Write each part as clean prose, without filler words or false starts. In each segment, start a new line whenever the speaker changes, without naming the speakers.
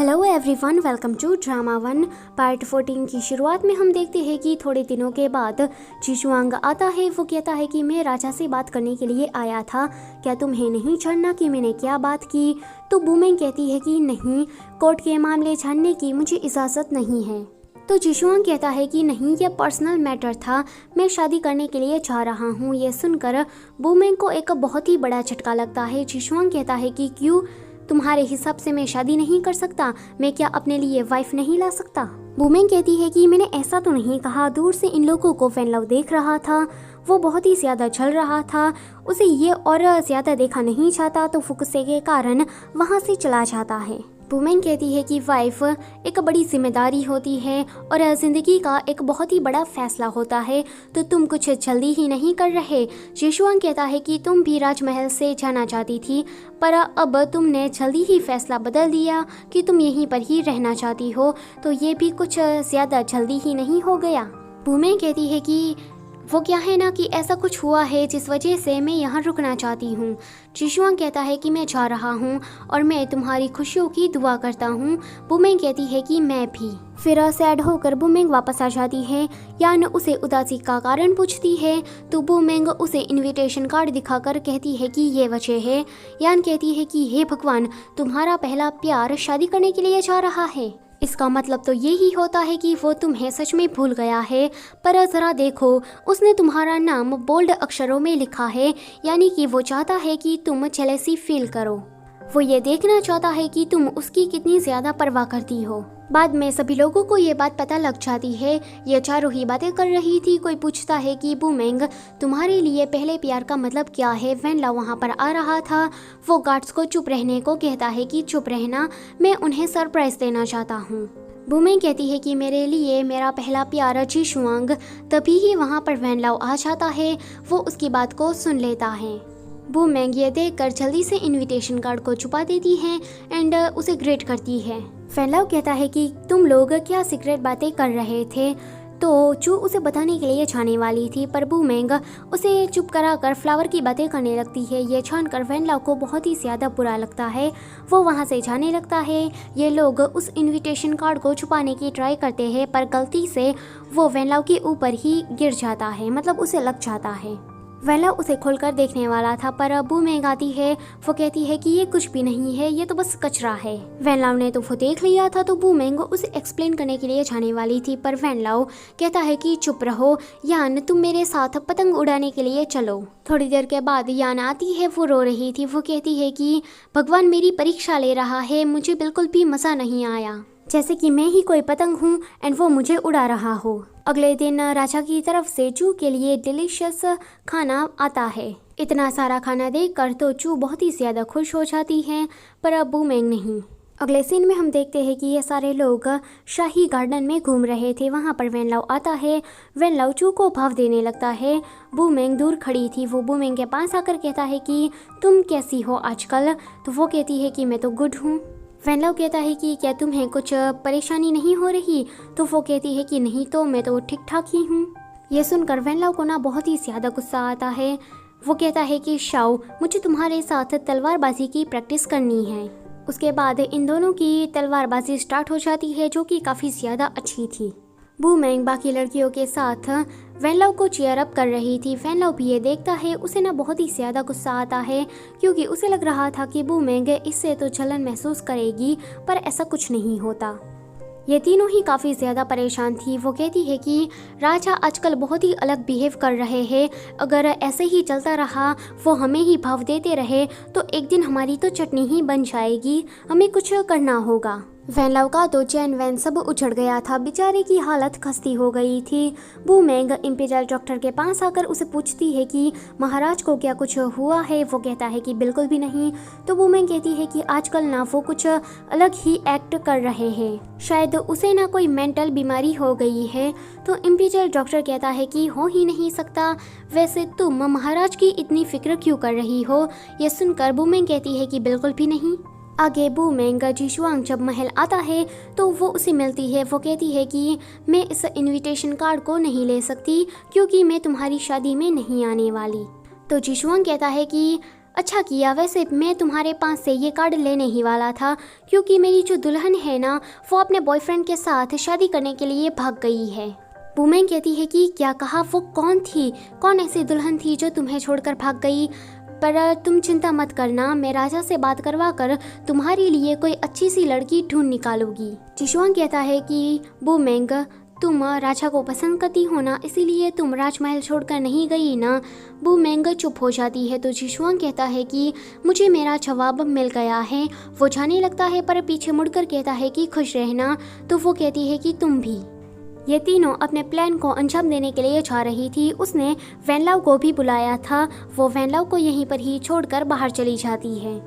Hello everyone, welcome to drama one. Part 14 की शुरुआत में हम देखते हैं कि थोड़े दिनों के बाद जिशुआंग आता है। वो कहता है कि मैं राजा से बात करने के लिए आया था, क्या तुम्हें नहीं जानना कि मैंने क्या बात की? तो बूमेंग कहती है कि नहीं, कोर्ट के मामले जानने की मुझे इजाज़त नहीं है। तो जिशुआंग कहता है कि नहीं, यह पर्सनल मैटर था, मैं शादी करने के लिए जा रहा हूँ। ये सुनकर बूमेंग को एक बहुत ही बड़ा झटका लगता है। जिशुआंग कहता है कि क्यों, तुम्हारे हिसाब से मैं शादी नहीं कर सकता? मैं क्या अपने लिए वाइफ नहीं ला सकता? बूमेंग कहती है कि मैंने ऐसा तो नहीं कहा। दूर से इन लोगों को वेनलाओ देख रहा था, वो बहुत ही ज़्यादा जल रहा था, उसे ये और ज़्यादा देखा नहीं चाहता, तो वो गुस्से के कारण वहाँ से चला जाता है। बूमेंग कहती है कि वाइफ एक बड़ी जिम्मेदारी होती है और ज़िंदगी का एक बहुत ही बड़ा फैसला होता है, तो तुम कुछ जल्दी ही नहीं कर रहे। जिशुआंग कहता है कि तुम भी राजमहल से जाना चाहती थी, पर अब तुमने जल्दी ही फैसला बदल दिया कि तुम यहीं पर ही रहना चाहती हो, तो ये भी कुछ ज़्यादा जल्दी ही नहीं हो गया? बूमेंग कहती है कि वो क्या है ना कि ऐसा कुछ हुआ है जिस वजह से मैं यहाँ रुकना चाहती हूँ। जिशुआंग कहता है कि मैं जा रहा हूँ और मैं तुम्हारी खुशियों की दुआ करता हूँ। बूमेंग कहती है कि मैं भी। फिर सैड होकर बूमेंग वापस आ जाती है। यान उसे उदासी का कारण पूछती है, तो बूमेंग उसे इनविटेशन कार्ड दिखाकर कहती है कि ये वजह है। यान कहती है कि हे भगवान, तुम्हारा पहला प्यार शादी करने के लिए जा रहा है। इसका मतलब तो यही होता है कि वो तुम्हें सच में भूल गया है। पर ज़रा देखो, उसने तुम्हारा नाम बोल्ड अक्षरों में लिखा है, यानी कि वो चाहता है कि तुम जेलसी फील करो। वो ये देखना चाहता है कि तुम उसकी कितनी ज़्यादा परवाह करती हो। बाद में सभी लोगों को ये बात पता लग जाती है। ये चारों ही बातें कर रही थी। कोई पूछता है कि बूमेंग, तुम्हारे लिए पहले प्यार का मतलब क्या है? वेनलाओ वहाँ पर आ रहा था। वो गार्ड्स को चुप रहने को कहता है कि चुप रहना, मैं उन्हें सरप्राइज देना चाहता हूँ। बूमेंग कहती है कि मेरे लिए मेरा पहला प्यार जिशुआंग। तभी ही वहाँ पर वेनलाओ आ जाता है। वो उसकी बात को सुन लेता है। बूमेंग ये देखकर जल्दी से इनविटेशन कार्ड को छुपा देती है एंड उसे ग्रेट करती है। वेनलाओ कहता है कि तुम लोग क्या सीक्रेट बातें कर रहे थे? तो चू उसे बताने के लिए जाने वाली थी, पर बूमेंग उसे चुप कराकर फ्लावर की बातें करने लगती है। ये जानकर वेनलाओ को बहुत ही ज़्यादा बुरा लगता है। वो वहाँ से जाने लगता है। ये लोग उस इनविटेशन कार्ड को छुपाने की ट्राई करते हैं, पर गलती से वो वेनलाओ के ऊपर ही गिर जाता है, मतलब उसे लग जाता है। वेनलाओ उसे खोलकर देखने वाला था, पर बूमेंग आती है। वो कहती है कि ये कुछ भी नहीं है, ये तो बस कचरा है। वेनलाओ ने तो वो देख लिया था, तो बूमेंग उसे एक्सप्लेन करने के लिए जाने वाली थी, पर वेनलाओ कहता है कि चुप रहो यान, तुम मेरे साथ पतंग उड़ाने के लिए चलो। थोड़ी देर के बाद यान आती है। वो रो रही थी। वो कहती है कि भगवान मेरी परीक्षा ले रहा है, मुझे बिल्कुल भी मज़ा नहीं आया, जैसे कि मैं ही कोई पतंग हूँ एंड वो मुझे उड़ा रहा हो। अगले दिन राजा की तरफ से चू के लिए डिलीशियस खाना आता है। इतना सारा खाना देखकर तो चू बहुत ही ज़्यादा खुश हो जाती है, पर अब बूमेंग नहीं। अगले सीन में हम देखते हैं कि ये सारे लोग शाही गार्डन में घूम रहे थे। वहाँ पर वेनलाओ आता है। वेनलाओ चू को भाव देने लगता है। बूमेंग दूर खड़ी थी। वो बूमेंग के पास आकर कहता है कि तुम कैसी हो आजकल? तो वो कहती है कि मैं तो गुड हूँ। वेनलाओ कहता है कि क्या तुम्हें कुछ परेशानी नहीं हो रही? तो वो कहती है कि नहीं, तो मैं तो ठीक ठाक ही हूँ। ये सुनकर वेनलाओ को ना बहुत ही ज़्यादा गुस्सा आता है। वो कहता है कि शाओ, मुझे तुम्हारे साथ तलवारबाजी की प्रैक्टिस करनी है। उसके बाद इन दोनों की तलवारबाजी स्टार्ट हो जाती है, जो कि काफ़ी ज़्यादा अच्छी थी। बूमेंग बाकी लड़कियों के साथ वेनलाओ को चीयर अप कर रही थी। वेनलाओ भी ये देखता है। उसे ना बहुत ही ज़्यादा गुस्सा आता है, क्योंकि उसे लग रहा था कि बूमेंग इससे तो जलन महसूस करेगी, पर ऐसा कुछ नहीं होता। ये तीनों ही काफ़ी ज़्यादा परेशान थी। वो कहती है कि राजा आजकल बहुत ही अलग बिहेव कर रहे हैं, अगर ऐसे ही चलता रहा, वो हमें ही भाव देते रहे, तो एक दिन हमारी तो चटनी ही बन जाएगी, हमें कुछ करना होगा। वेनलाओ का तो चैन वैन सब उछड़ गया था। बेचारे की हालत खस्ती हो गई थी। बूमेंग इंपीरियल डॉक्टर के पास आकर उसे पूछती है कि महाराज को क्या कुछ हुआ है? वो कहता है कि बिल्कुल भी नहीं। तो बूमेंग कहती है कि आजकल ना वो कुछ अलग ही एक्ट कर रहे हैं, शायद उसे ना कोई मेंटल बीमारी हो गई है। तो इंपीरियल डॉक्टर कहता है कि हो ही नहीं सकता, वैसे तुम महाराज की इतनी फिक्र क्यों कर रही हो? ये सुनकर बूमेंग कहती है कि बिल्कुल भी नहीं। आगे बूमेंग जिशुआंग जब महल आता है तो वो उसे मिलती है। वो कहती है कि मैं इस इनविटेशन कार्ड को नहीं ले सकती, क्योंकि मैं तुम्हारी शादी में नहीं आने वाली। तो जिशुआंग कहता है कि अच्छा किया, वैसे मैं तुम्हारे पास से ये कार्ड लेने ही वाला था, क्योंकि मेरी जो दुल्हन है ना वो अपने बॉयफ्रेंड के साथ शादी करने के लिए भाग गई है। बूमेंग कहती है कि क्या कहा, वो कौन थी, कौन ऐसी दुल्हन थी जो तुम्हें छोड़कर भाग गई? पर तुम चिंता मत करना, मैं राजा से बात करवा कर तुम्हारे लिए कोई अच्छी सी लड़की ढूंढ निकालूंगी। जिशुआंग कहता है कि बूमेंग, तुम राजा को पसंद करती हो ना, इसीलिए तुम राजमहल छोड़कर नहीं गई ना। बूमेंग चुप हो जाती है तो जिशुआंग कहता है कि मुझे मेरा जवाब मिल गया है। वो जाने लगता है पर पीछे मुड़कर कहता है कि खुश रहना। तो वो कहती है कि तुम भी। ये तीनों अपने प्लान को अंजाम देने के लिए जा रही थी। उसने वैनलाव को भी बुलाया था। वो वैनलाव को यहीं पर ही छोड़कर बाहर चली जाती है।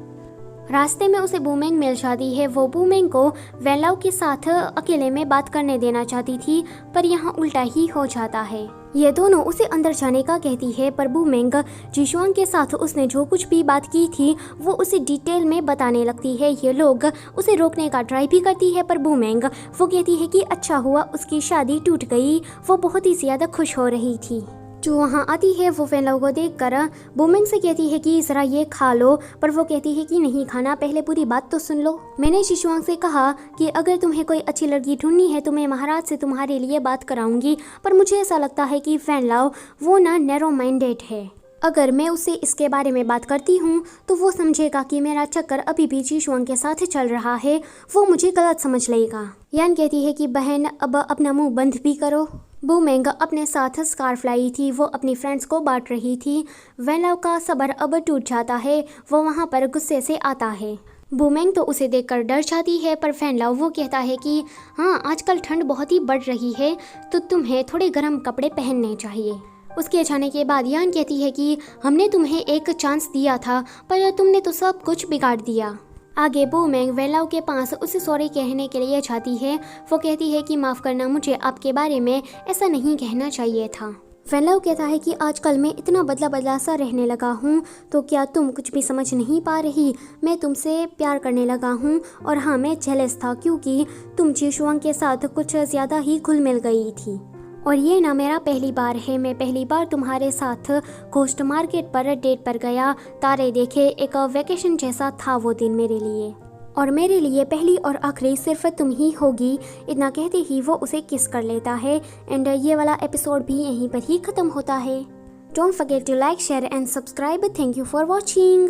रास्ते में उसे बूमेंग मिल जाती है। वो बूमेंग को वैनलाव के साथ अकेले में बात करने देना चाहती थी, पर यहाँ उल्टा ही हो जाता है। ये दोनों उसे अंदर जाने का कहती है, पर बूमेंग जिशुआंग के साथ उसने जो कुछ भी बात की थी वो उसे डिटेल में बताने लगती है। ये लोग उसे रोकने का ट्राई भी करती है, पर बूमेंग वो कहती है कि अच्छा हुआ उसकी शादी टूट गई। वो बहुत ही ज़्यादा खुश हो रही थी। जो वहाँ आती है वो वैनलाव को देखकर बूमेंग से कहती है कि ज़रा ये खा लो, पर वो कहती है कि नहीं खाना, पहले पूरी बात तो सुन लो। मैंने जिशुआंग से कहा कि अगर तुम्हें कोई अच्छी लड़की ढूंढनी है तो मैं महाराज से तुम्हारे लिए बात कराऊंगी, पर मुझे ऐसा लगता है कि वैनलाव वो ना नैरो माइंडेड है। अगर मैं उससे इसके बारे में बात करती हूँ तो वो समझेगा कि मेरा चक्कर अभी भी जिशुआंग के साथ चल रहा है, वो मुझे गलत समझ लेगा। यान कहती है कि बहन अब अपना मुंह बंद भी करो। बूमेंग अपने साथ स्कार्फ लाई थी, वो अपनी फ्रेंड्स को बांट रही थी। वैनलाव का सब्र अब टूट जाता है, वो वहाँ पर गुस्से से आता है। बूमेंग तो उसे देखकर डर जाती है, पर वैनलाव वो कहता है कि हाँ आजकल ठंड बहुत ही बढ़ रही है तो तुम्हें थोड़े गर्म कपड़े पहनने चाहिए। उसके जाने के बाद यान कहती है कि हमने तुम्हें एक चांस दिया था पर तुमने तो सब कुछ बिगाड़ दिया। आगे बूमेंग वैनलाव के पास उसे सॉरी कहने के लिए जाती है। वो कहती है कि माफ़ करना, मुझे आपके बारे में ऐसा नहीं कहना चाहिए था। वैनलाव कहता है कि आजकल मैं इतना बदला बदला सा रहने लगा हूँ, तो क्या तुम कुछ भी समझ नहीं पा रही? मैं तुमसे प्यार करने लगा हूँ, और हाँ मैं जेलस था क्योंकि तुम जिशुआंग के साथ कुछ ज़्यादा ही घुल मिल गई थी। और ये ना मेरा पहली बार है, मैं पहली बार तुम्हारे साथ कोस्ट मार्केट पर डेट पर गया, तारे देखे, एक वेकेशन जैसा था वो दिन मेरे लिए, और मेरे लिए पहली और आखिरी सिर्फ तुम ही होगी। इतना कहते ही वो उसे किस कर लेता है। एंड ये वाला एपिसोड भी यहीं पर ही ख़त्म होता है। Don't forget to like, share and subscribe. Thank you for watching.